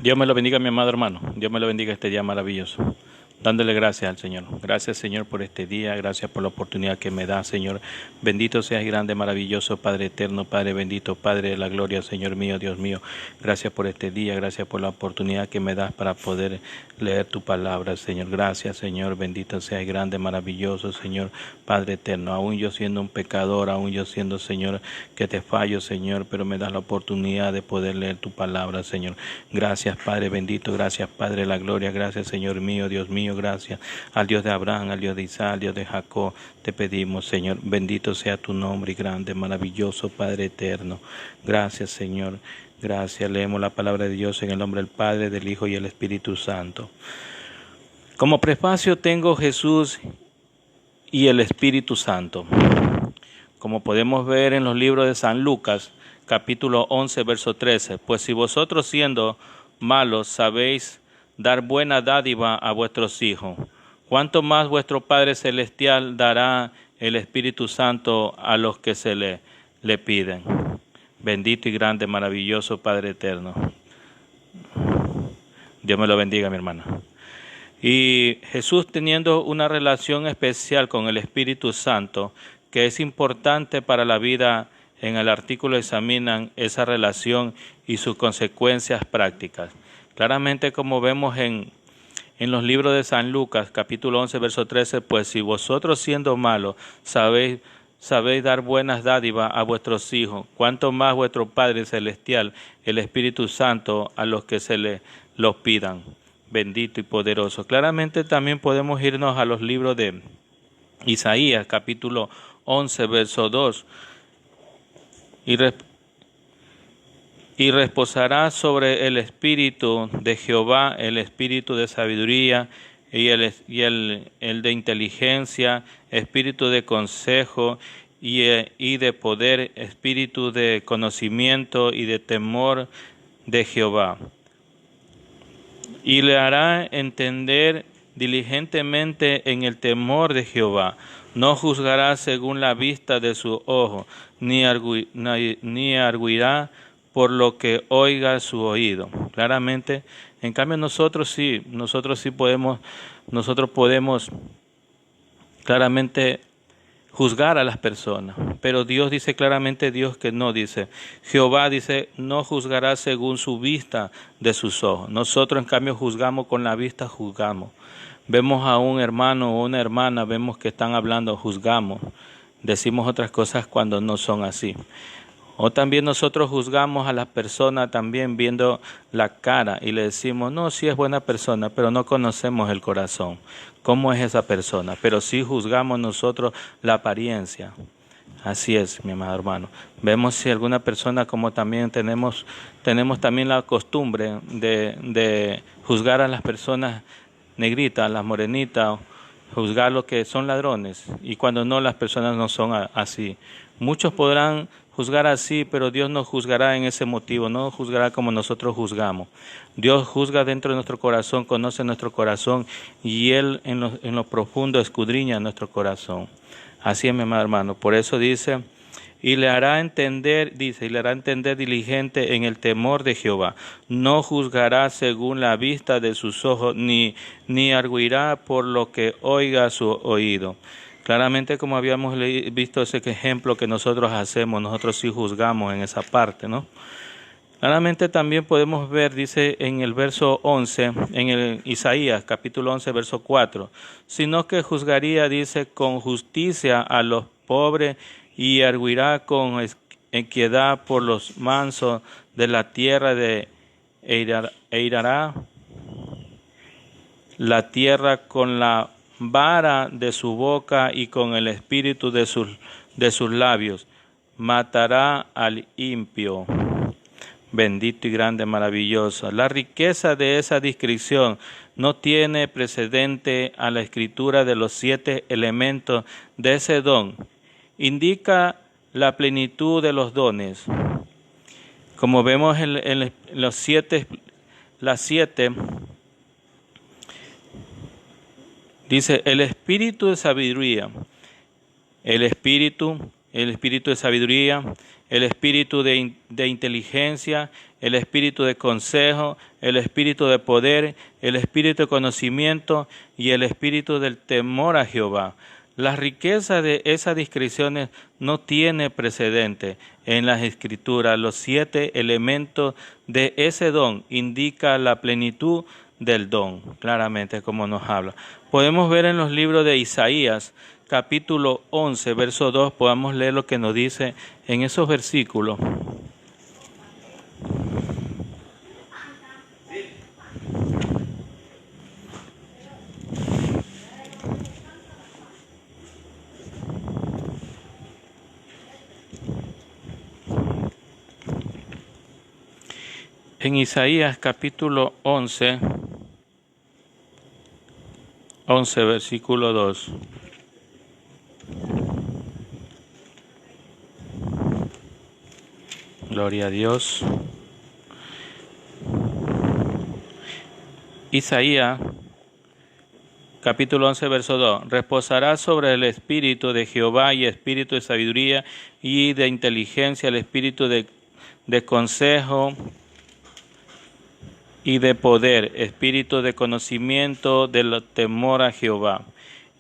Dios me lo bendiga, mi amado hermano. Dios me lo bendiga este día maravilloso. Dándole gracias al Señor. Gracias, Señor, por este día. Gracias por la oportunidad que me da, Señor. Bendito seas, grande, maravilloso, Padre eterno, Padre bendito, Padre de la gloria, Señor mío, Dios mío. Gracias por este día. Gracias por la oportunidad que me das para poder leer tu palabra, Señor. Gracias, Señor. Bendito seas, grande, maravilloso, Señor, Padre eterno. Aún yo siendo un pecador, aún yo siendo, Señor, que te fallo, Señor, pero me das la oportunidad de poder leer tu palabra, Señor. Gracias, Padre bendito. Gracias, Padre de la gloria. Gracias, Señor mío, Dios mío. Gracias al Dios de Abraham, al Dios de Isaac, al Dios de Jacob. Te pedimos, Señor, bendito sea tu nombre, grande, maravilloso, Padre eterno. Gracias, Señor. Gracias. Leemos la palabra de Dios en el nombre del Padre, del Hijo y el Espíritu Santo. Como prefacio tengo Jesús y el Espíritu Santo. Como podemos ver en los libros de San Lucas, capítulo 11, verso 13. Pues si vosotros siendo malos sabéis dar buena dádiva a vuestros hijos, ¿cuánto más vuestro Padre Celestial dará el Espíritu Santo a los que se le piden? Bendito y grande, maravilloso Padre eterno. Dios me lo bendiga, mi hermana. Y Jesús, teniendo una relación especial con el Espíritu Santo, que es importante para la vida, en el artículo examinan esa relación y sus consecuencias prácticas. Claramente, como vemos en los libros de San Lucas, capítulo 11, verso 13, pues si vosotros siendo malos sabéis dar buenas dádivas a vuestros hijos, cuánto más vuestro Padre Celestial, el Espíritu Santo, a los que se los pidan. Bendito y poderoso. Claramente también podemos irnos a los libros de Isaías, capítulo 11, verso 2. Y reposará sobre el espíritu de Jehová, el espíritu de sabiduría y el de inteligencia, espíritu de consejo y de poder, espíritu de conocimiento y de temor de Jehová. Y le hará entender diligentemente en el temor de Jehová. No juzgará según la vista de su ojo, ni arguirá por lo que oiga su oído. Claramente, en cambio nosotros podemos claramente juzgar a las personas, pero Dios dice claramente, Dios que no dice. Jehová dice, no juzgará según su vista de sus ojos. Nosotros en cambio juzgamos con la vista, juzgamos. Vemos a un hermano o una hermana, vemos que están hablando, juzgamos. Decimos otras cosas cuando no son así. O también nosotros juzgamos a las personas también viendo la cara y le decimos, no, sí es buena persona, pero no conocemos el corazón. ¿Cómo es esa persona? Pero sí juzgamos nosotros la apariencia. Así es, mi amado hermano. Vemos si alguna persona, como también tenemos también la costumbre de juzgar a las personas negritas, las morenitas, juzgar lo que son ladrones, y cuando no, las personas no son así. Muchos podrán juzgar así, pero Dios no juzgará en ese motivo, no juzgará como nosotros juzgamos. Dios juzga dentro de nuestro corazón, conoce nuestro corazón, y Él en lo profundo escudriña nuestro corazón. Así es, mi amado hermano. Por eso dice, y le hará entender diligente en el temor de Jehová. No juzgará según la vista de sus ojos, ni arguirá por lo que oiga su oído. Claramente, como habíamos visto ese ejemplo que nosotros hacemos, nosotros sí juzgamos en esa parte, ¿no? Claramente también podemos ver, dice en el verso 11, en el Isaías, capítulo 11, verso 4, sino que juzgaría, dice, con justicia a los pobres y arguirá con equidad por los mansos de la tierra eirará la tierra con la vara de su boca y con el espíritu de sus labios. Matará al impío. Bendito y grande, maravilloso. La riqueza de esa descripción no tiene precedente a la escritura de los 7 elementos de ese don. Indica la plenitud de los dones. Como vemos en las 7, dice el espíritu de sabiduría, el espíritu de sabiduría, el espíritu de inteligencia, el espíritu de consejo, el espíritu de poder, el espíritu de conocimiento y el espíritu del temor a Jehová. La riqueza de esas descripciones no tiene precedente en las Escrituras. Los 7 elementos de ese don indican la plenitud del don, claramente como nos habla. Podemos ver en los libros de Isaías, capítulo 11, verso 2, podamos leer lo que nos dice en esos versículos. En Isaías capítulo 11, versículo 2. Gloria a Dios. Isaías capítulo 11, verso 2. Reposará sobre el espíritu de Jehová y espíritu de sabiduría y de inteligencia, el espíritu de consejo y de poder, espíritu de conocimiento, del temor a Jehová.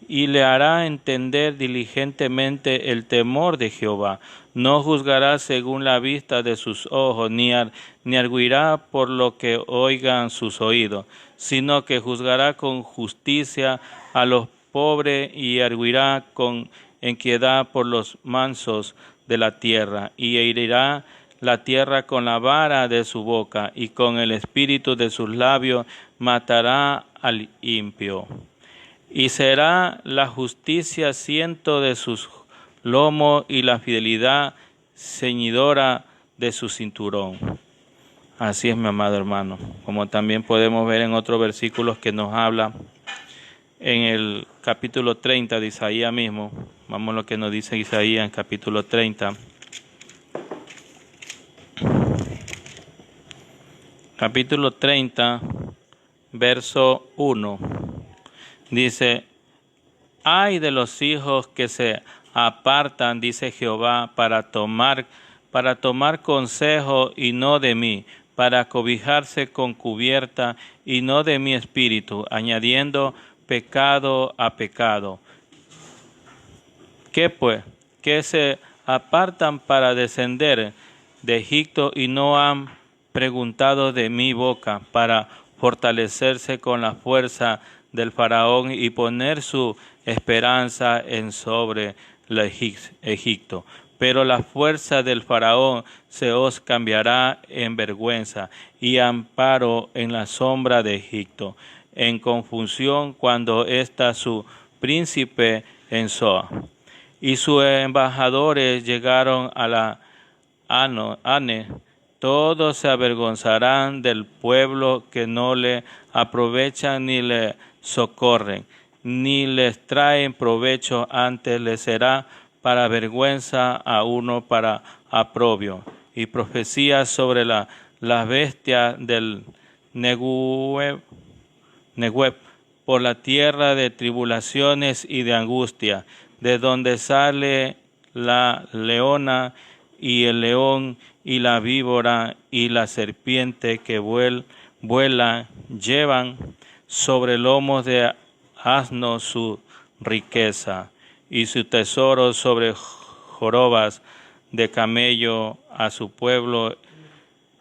Y le hará entender diligentemente el temor de Jehová. No juzgará según la vista de sus ojos, ni arguirá por lo que oigan sus oídos, sino que juzgará con justicia a los pobres y arguirá con equidad por los mansos de la tierra, y herirá la tierra con la vara de su boca, y con el espíritu de sus labios matará al impío. Y será la justicia asiento de sus lomos y la fidelidad ceñidora de su cinturón. Así es, mi amado hermano. Como también podemos ver en otros versículos que nos habla en el capítulo 30 de Isaías mismo. Vamos a lo que nos dice Isaías en capítulo 30. Capítulo 30, verso 1. Dice: ay de los hijos que se apartan, dice Jehová, para tomar consejo y no de mí, para cobijarse con cubierta y no de mi espíritu, añadiendo pecado a pecado. ¿Qué pues? Que se apartan para descender de Egipto y no han preguntado de mi boca, para fortalecerse con la fuerza del faraón y poner su esperanza en sobre el Egipto. Pero la fuerza del faraón se os cambiará en vergüenza y amparo en la sombra de Egipto, en confusión cuando está su príncipe en Zoa. Y sus embajadores llegaron a la Ane. Todos se avergonzarán del pueblo que no le aprovechan ni le socorren, ni les traen provecho, antes les será para vergüenza, a uno para aprobio. Y profecías sobre las bestias del Negueb por la tierra de tribulaciones y de angustia, de donde sale la leona y el león y la víbora y la serpiente que vuela, llevan sobre lomos de asno su riqueza, y su tesoro sobre jorobas de camello a su pueblo,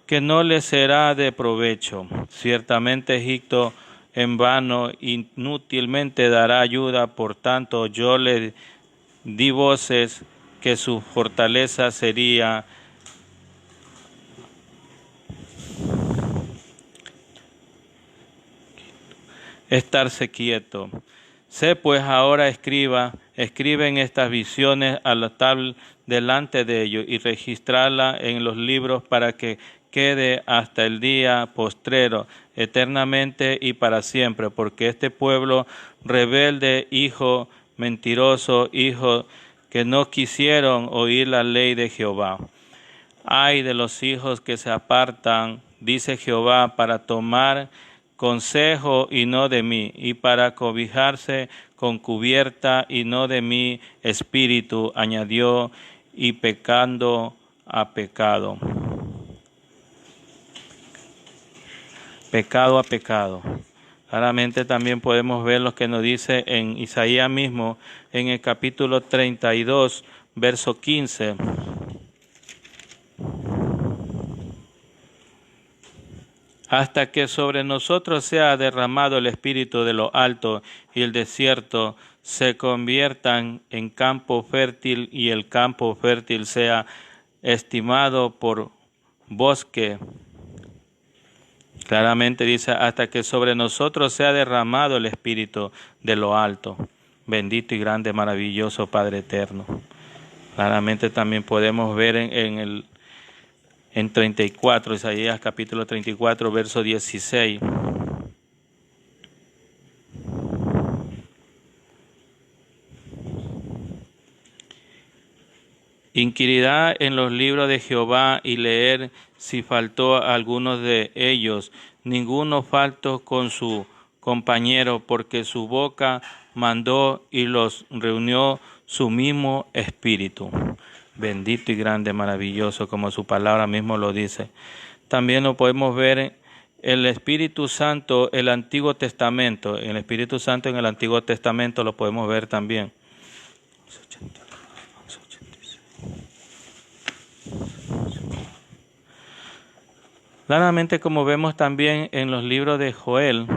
que no le será de provecho. Ciertamente Egipto en vano inútilmente dará ayuda, por tanto yo le di voces que su fortaleza sería estarse quieto. Sé pues ahora, escriben estas visiones a la tabla delante de ellos y registrarla en los libros para que quede hasta el día postrero, eternamente y para siempre, porque este pueblo rebelde, hijo mentiroso, hijo que no quisieron oír la ley de Jehová. Ay de los hijos que se apartan, dice Jehová, para tomar consejo y no de mí, y para cobijarse con cubierta y no de mi espíritu, añadió, y pecando a pecado. pecado a pecado. Claramente también podemos ver lo que nos dice en Isaías mismo, en el capítulo 32, verso 15. Hasta que sobre nosotros sea derramado el espíritu de lo alto y el desierto se conviertan en campo fértil y el campo fértil sea estimado por bosque. Claramente dice, hasta que sobre nosotros sea derramado el espíritu de lo alto. Bendito y grande, maravilloso Padre eterno. Claramente también podemos ver en 34, Isaías capítulo 34, verso 16. Inquirirá en los libros de Jehová y leer si faltó alguno de ellos. Ninguno faltó con su compañero, porque su boca mandó y los reunió su mismo espíritu. Bendito y grande, maravilloso, como su palabra mismo lo dice. También lo podemos ver en el Espíritu Santo, el Antiguo Testamento. En el Espíritu Santo en el Antiguo Testamento lo podemos ver también. Claramente, como vemos también en los libros de Joel,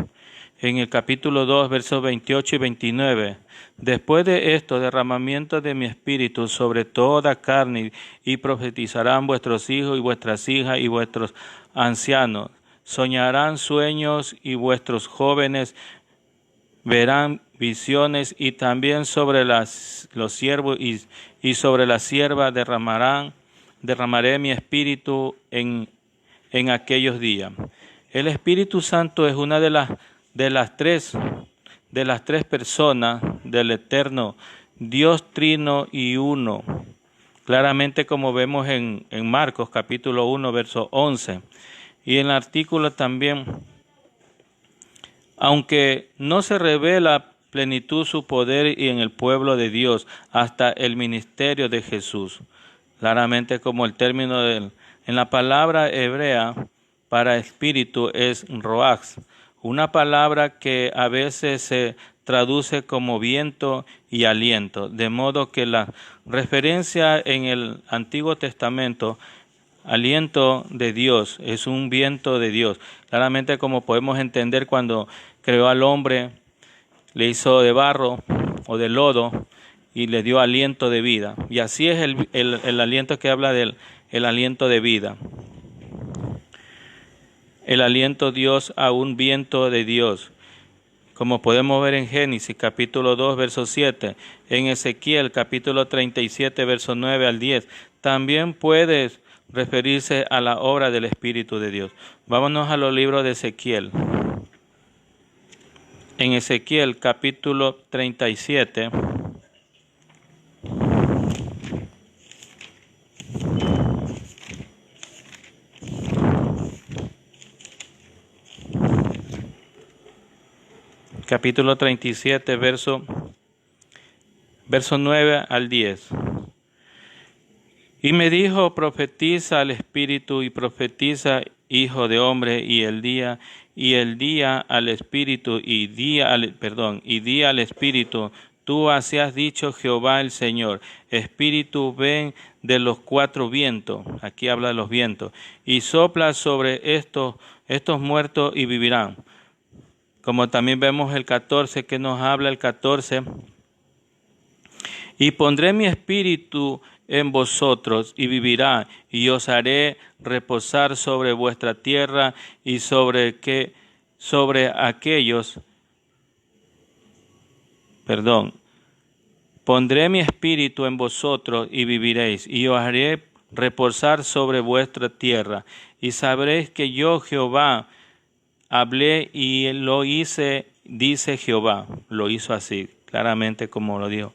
en el capítulo 2, versos 28 y 29, después de esto, derramamiento de mi espíritu sobre toda carne, y profetizarán vuestros hijos y vuestras hijas y vuestros ancianos, soñarán sueños y vuestros jóvenes verán visiones, y también sobre los siervos y sobre la sierva derramaré mi espíritu en aquellos días. El Espíritu Santo es una de las tres personas del eterno Dios trino y uno. Claramente, como vemos en Marcos capítulo 1, verso 11. Y en el artículo también, aunque no se revela plenitud su poder y en el pueblo de Dios hasta el ministerio de Jesús. Claramente, como el término en la palabra hebrea para espíritu es roax, una palabra que a veces se traduce como viento y aliento, de modo que la referencia en el Antiguo Testamento, aliento de Dios, es un viento de Dios. Claramente, como podemos entender, cuando creó al hombre, le hizo de barro o de lodo y le dio aliento de vida. Y así es el aliento que habla del el aliento de vida. El aliento Dios a un viento de Dios. Como podemos ver en Génesis capítulo 2, verso 7, en Ezequiel capítulo 37, verso 9 al 10, también puede referirse a la obra del Espíritu de Dios. Vámonos a los libros de Ezequiel. En Ezequiel capítulo 37, capítulo 37, verso 9 al 10. Y me dijo, profetiza al Espíritu y profetiza, hijo de hombre, y el día al Espíritu y di al Espíritu, tú así has dicho Jehová el Señor, Espíritu, ven de los cuatro vientos, aquí habla de los vientos, y sopla sobre estos muertos y vivirán. Como también vemos el 14, que nos habla el 14, y pondré mi espíritu en vosotros y vivirá, y os haré reposar sobre vuestra tierra y sobre aquellos, pondré mi espíritu en vosotros y viviréis, y os haré reposar sobre vuestra tierra, y sabréis que yo Jehová hablé y lo hice, dice Jehová. Lo hizo así, claramente como lo dijo.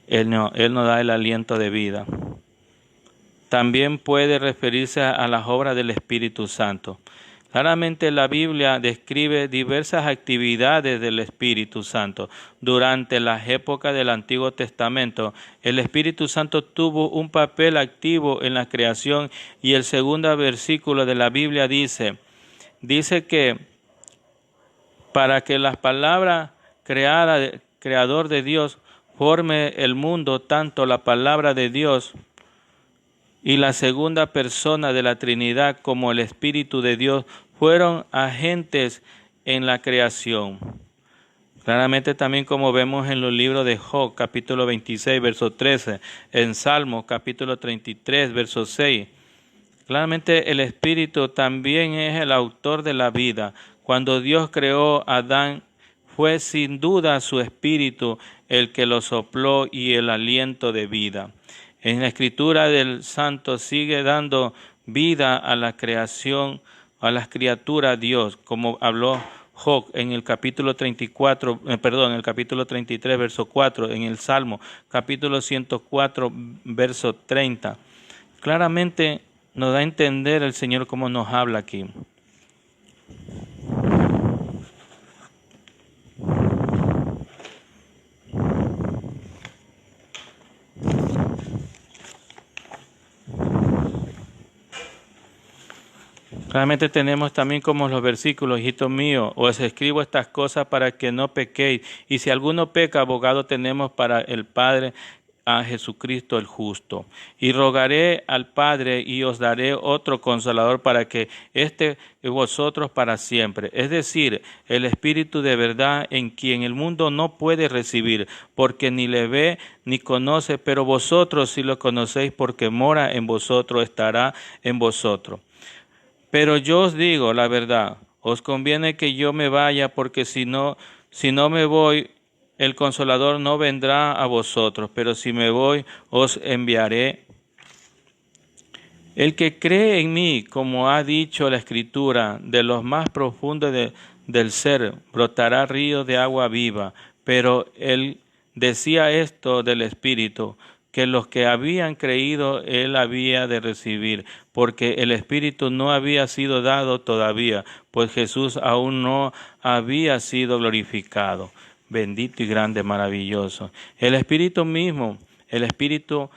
Él nos da el aliento de vida. También puede referirse a las obras del Espíritu Santo. Claramente la Biblia describe diversas actividades del Espíritu Santo. Durante las épocas del Antiguo Testamento, el Espíritu Santo tuvo un papel activo en la creación y el segundo versículo de la Biblia dice que para que las palabras creador de Dios forme el mundo, tanto la palabra de Dios y la segunda persona de la Trinidad como el Espíritu de Dios fueron agentes en la creación. Claramente también como vemos en los libros de Job, capítulo 26, verso 13, en Salmos, capítulo 33, verso 6. Claramente el Espíritu también es el autor de la vida. Cuando Dios creó a Adán, fue sin duda su Espíritu el que lo sopló y el aliento de vida. En la Escritura del Santo sigue dando vida a la creación, a las criaturas Dios, como habló Job en el capítulo 34, en el capítulo 33, verso 4, en el Salmo, capítulo 104, verso 30. Claramente nos da a entender el Señor cómo nos habla aquí. Realmente tenemos también como los versículos, hijitos míos, os escribo estas cosas para que no pequéis, y si alguno peca, abogado tenemos para el Padre, a Jesucristo el justo. Y rogaré al Padre y os daré otro consolador para que esté vosotros para siempre. Es decir, el Espíritu de verdad en quien el mundo no puede recibir, porque ni le ve ni conoce, pero vosotros sí lo conocéis porque mora en vosotros, estará en vosotros. Pero yo os digo la verdad, os conviene que yo me vaya, porque si no me voy, el Consolador no vendrá a vosotros, pero si me voy, os enviaré. El que cree en mí, como ha dicho la Escritura, de los más profundos del ser brotará ríos de agua viva. Pero él decía esto del Espíritu, que los que habían creído él había de recibir, porque el Espíritu no había sido dado todavía, pues Jesús aún no había sido glorificado. Bendito y grande, maravilloso. El Espíritu mismo, el Espíritu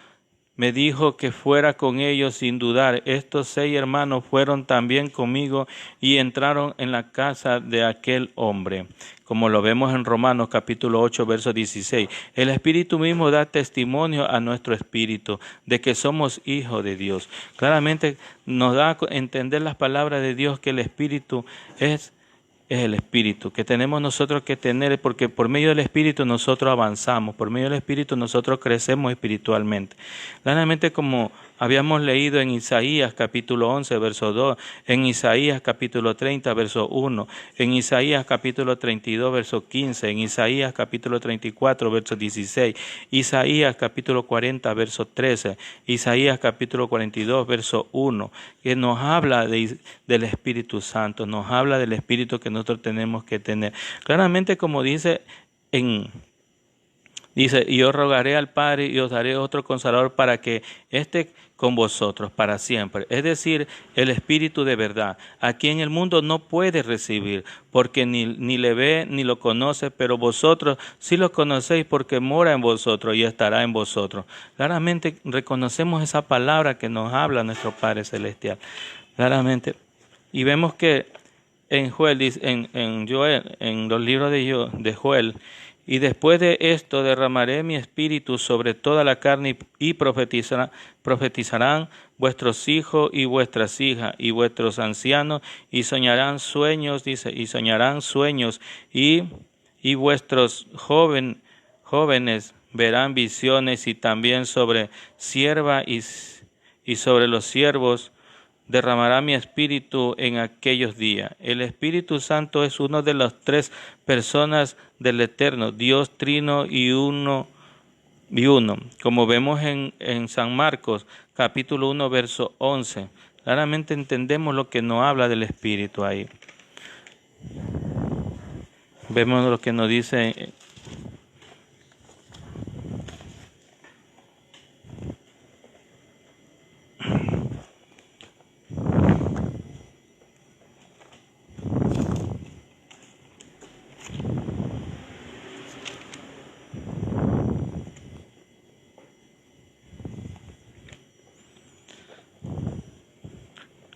me dijo que fuera con ellos sin dudar. Estos 6 hermanos fueron también conmigo y entraron en la casa de aquel hombre. Como lo vemos en Romanos capítulo 8, verso 16. El Espíritu mismo da testimonio a nuestro espíritu de que somos hijos de Dios. Claramente nos da a entender las palabras de Dios que el Espíritu es el Espíritu, que tenemos nosotros que tener, porque por medio del Espíritu nosotros avanzamos, por medio del Espíritu nosotros crecemos espiritualmente. Claramente, como habíamos leído en Isaías capítulo 11, verso 2, en Isaías capítulo 30, verso 1, en Isaías capítulo 32, verso 15, en Isaías capítulo 34, verso 16, Isaías capítulo 40, verso 13, Isaías capítulo 42, verso 1, que nos habla del Espíritu Santo, nos habla del Espíritu que nosotros tenemos que tener. Claramente, como dice, y yo rogaré al Padre y os daré otro Consolador para que esté con vosotros para siempre. Es decir, el Espíritu de verdad, a quien el mundo no puede recibir, porque ni le ve ni lo conoce, pero vosotros sí lo conocéis porque mora en vosotros y estará en vosotros. Claramente reconocemos esa palabra que nos habla nuestro Padre Celestial. Claramente. Y vemos que en Joel, en los libros de Joel, y después de esto derramaré mi espíritu sobre toda la carne y profetizarán vuestros hijos y vuestras hijas y vuestros ancianos y soñarán sueños, y vuestros jóvenes verán visiones, y también sobre sierva y sobre los siervos derramará mi espíritu en aquellos días. El Espíritu Santo es uno de las 3 personas del Eterno, Dios trino y uno. Como vemos en San Marcos, capítulo 1, verso 11. Claramente entendemos lo que nos habla del Espíritu ahí. Vemos lo que nos dice.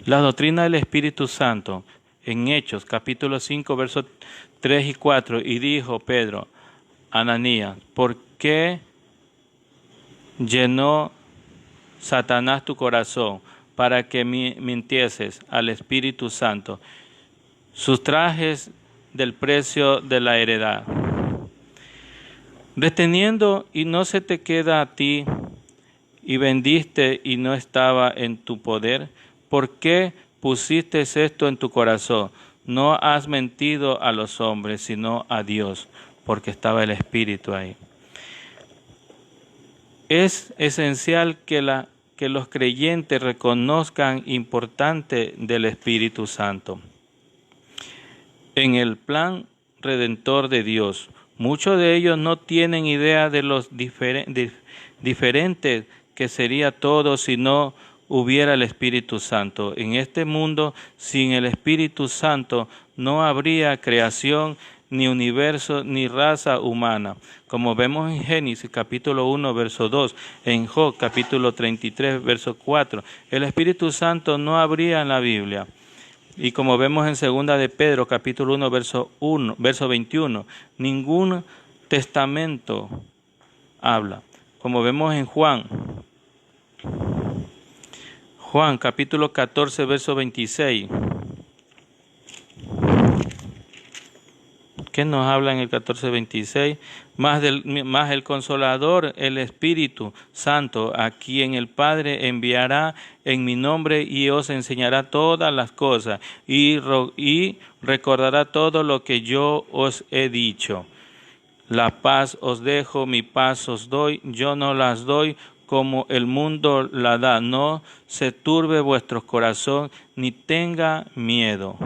La doctrina del Espíritu Santo en Hechos, capítulo 5, versos 3 y 4, y dijo Pedro, Ananías, ¿por qué llenó Satanás tu corazón para que mintieses al Espíritu Santo? Sustrajes del precio de la heredad. Reteniendo y no se te queda a ti, y vendiste y no estaba en tu poder, ¿por qué pusiste esto en tu corazón? No has mentido a los hombres, sino a Dios, porque estaba el Espíritu ahí. Es esencial que los creyentes reconozcan importante del Espíritu Santo. En el plan redentor de Dios, muchos de ellos no tienen idea de los diferentes que sería todo si no hubiera el Espíritu Santo. En este mundo, sin el Espíritu Santo, no habría creación, ni universo, ni raza humana. Como vemos en Génesis capítulo 1, verso 2, en Job capítulo 33, verso 4, el Espíritu Santo no habría en la Biblia. Y como vemos en 2 de Pedro capítulo 1, verso 21, ningún testamento habla. Como vemos en Juan capítulo 14, verso 26. ¿Qué nos habla en el 14:26? Más el Consolador, el Espíritu Santo, a quien el Padre enviará en mi nombre y os enseñará todas las cosas y recordará todo lo que yo os he dicho. La paz os dejo, mi paz os doy, yo no las doy como el mundo la da. No se turbe vuestro corazón ni tenga miedo.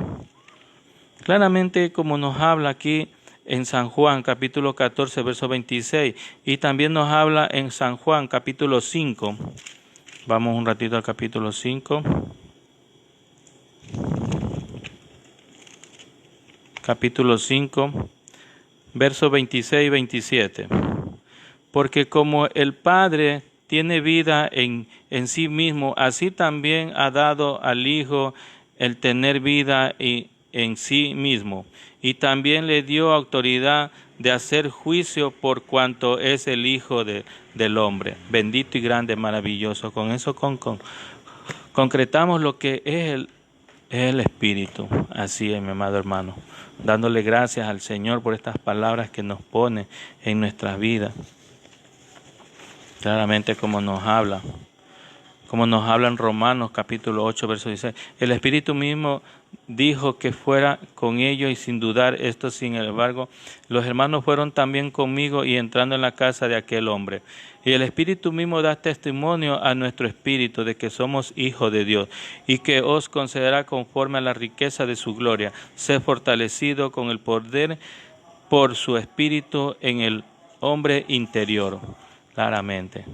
Claramente, como nos habla aquí en San Juan capítulo 14, verso 26, y también nos habla en San Juan capítulo 5. Vamos un ratito al capítulo 5. Capítulo 5, versos 26 y 27. Porque como el Padre tiene vida en sí mismo, así también ha dado al Hijo el tener vida en sí mismo, y también le dio autoridad de hacer juicio por cuanto es el Hijo del hombre. Bendito y grande, maravilloso. Con eso concretamos lo que es el Espíritu. Así es, mi amado hermano, dándole gracias al Señor por estas palabras que nos pone en nuestras vidas. Claramente como nos habla en Romanos capítulo 8, verso 16. El Espíritu mismo dijo que fuera con ellos, y sin dudar esto, sin embargo, los hermanos fueron también conmigo y entrando en la casa de aquel hombre. Y el Espíritu mismo da testimonio a nuestro espíritu de que somos hijos de Dios, y que os concederá conforme a la riqueza de su gloria, ser fortalecido con el poder por su Espíritu en el hombre interior. Claramente.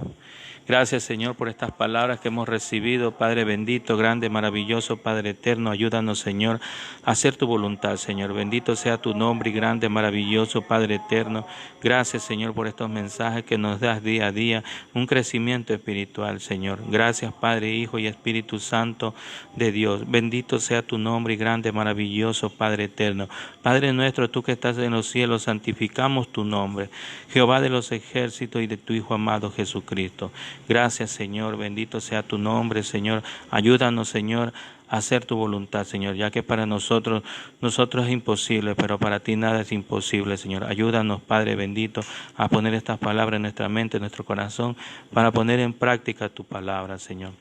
Gracias, Señor, por estas palabras que hemos recibido. Padre bendito, grande, maravilloso, Padre eterno, ayúdanos, Señor, a hacer tu voluntad, Señor. Bendito sea tu nombre y grande, maravilloso, Padre eterno. Gracias, Señor, por estos mensajes que nos das día a día, un crecimiento espiritual, Señor. Gracias, Padre, Hijo y Espíritu Santo de Dios. Bendito sea tu nombre y grande, maravilloso, Padre eterno. Padre nuestro, tú que estás en los cielos, santificamos tu nombre. Jehová de los ejércitos y de tu Hijo amado Jesucristo. Gracias, Señor, bendito sea tu nombre, Señor. Ayúdanos, Señor, a hacer tu voluntad, Señor, ya que para nosotros es imposible, pero para ti nada es imposible, Señor. Ayúdanos, Padre bendito, a poner estas palabras en nuestra mente, en nuestro corazón, para poner en práctica tu palabra, Señor,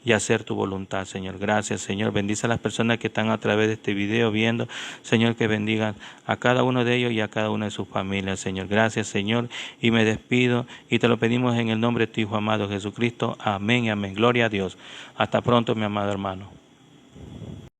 y hacer tu voluntad, Señor. Gracias, Señor. Bendice a las personas que están a través de este video viendo, Señor, que bendigan a cada uno de ellos y a cada una de sus familias, Señor. Gracias, Señor, y me despido y te lo pedimos en el nombre de tu Hijo amado Jesucristo. Amén y amén. Gloria a Dios. Hasta pronto, mi amado hermano.